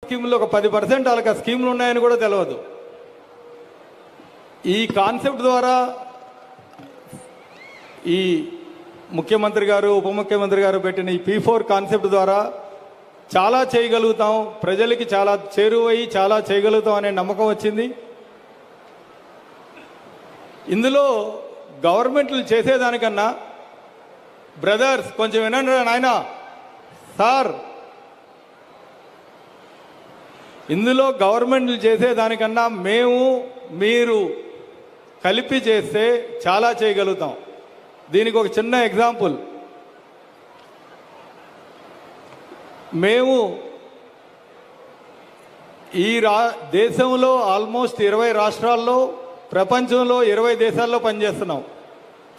స్కీములు ఒక 10% వాళ్ళకి ఆ స్కీములు ఉన్నాయని కూడా తెలియదు. ఈ కాన్సెప్ట్ ద్వారా ఈ ముఖ్యమంత్రి గారు ఉప ముఖ్యమంత్రి గారు పెట్టిన ఈ P4 కాన్సెప్ట్ ద్వారా చాలా చేయగలుగుతాం, ప్రజలకి చాలా చేరువయ్యి చాలా చేయగలుగుతాం అనే నమ్మకం వచ్చింది. ఇందులో గవర్నమెంట్లు చేసేదానికన్నా బ్రదర్స్ కొంచెం వినండి నాయన సార్, ఇందులో గవర్నమెంట్లు చేసేదానికన్నా మేము మీరు కలిపి చేస్తే చాలా చేయగలుగుతాం. దీనికి ఒక చిన్న ఎగ్జాంపుల్, మేము ఈ దేశంలో ఆల్మోస్ట్ 20 రాష్ట్రాల్లో, ప్రపంచంలో 20 దేశాల్లో పనిచేస్తున్నాం.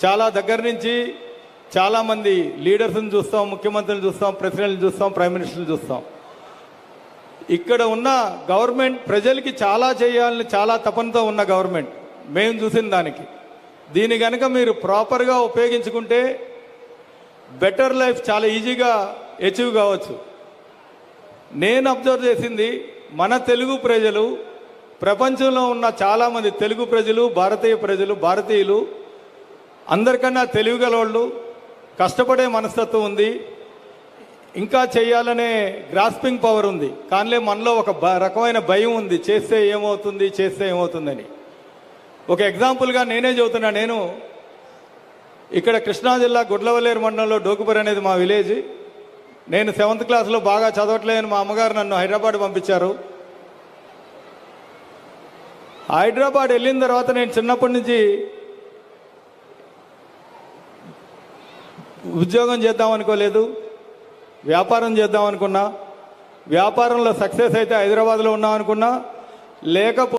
చాలా దగ్గర నుంచి చాలామంది లీడర్స్ని చూస్తాం, ముఖ్యమంత్రులను చూస్తాం, ప్రెసిడెంట్ని చూస్తాం, ప్రైమ్ మినిస్టర్ని చూస్తాం. ఇక్కడ ఉన్న గవర్నమెంట్ ప్రజలకి చాలా చేయాలని చాలా తపనతో ఉన్న గవర్నమెంట్ మేము చూసిన దానికి. దీని కనుక మీరు ప్రాపర్గా ఉపయోగించుకుంటే బెటర్ లైఫ్ చాలా ఈజీగా అచీవ్ కావచ్చు. నేను అబ్జర్వ్ చేసింది, మన తెలుగు ప్రజలు, ప్రపంచంలో ఉన్న చాలామంది తెలుగు ప్రజలు, భారతీయ ప్రజలు, భారతీయులు అందరికన్నా తెలివిగలవాళ్ళు, కష్టపడే మనస్తత్వం ఉంది, ఇంకా చేయాలనే గ్రాస్పింగ్ పవర్ ఉంది. కానీ మనలో ఒక రకమైన భయం ఉంది, చేస్తే ఏమవుతుందని. ఒక ఎగ్జాంపుల్గా నేనే చెబుతున్నా. నేను ఇక్కడ కృష్ణా జిల్లా గుడ్లవల్లేరు మండలంలో డోకుపరి అనేది మా విలేజ్. నేను 7th క్లాస్లో బాగా చదవట్లేదని మా అమ్మగారు నన్ను హైదరాబాద్ పంపించారు. హైదరాబాద్ వెళ్ళిన తర్వాత నేను చిన్నప్పటి నుంచి ఉద్యోగం చేద్దాం అనుకోలేదు, వ్యాపారం చేద్దాం అనుకున్నా. వ్యాపారంలో సక్సెస్ అయితే హైదరాబాద్లో ఉన్నాం అనుకున్నా, లేకపోతే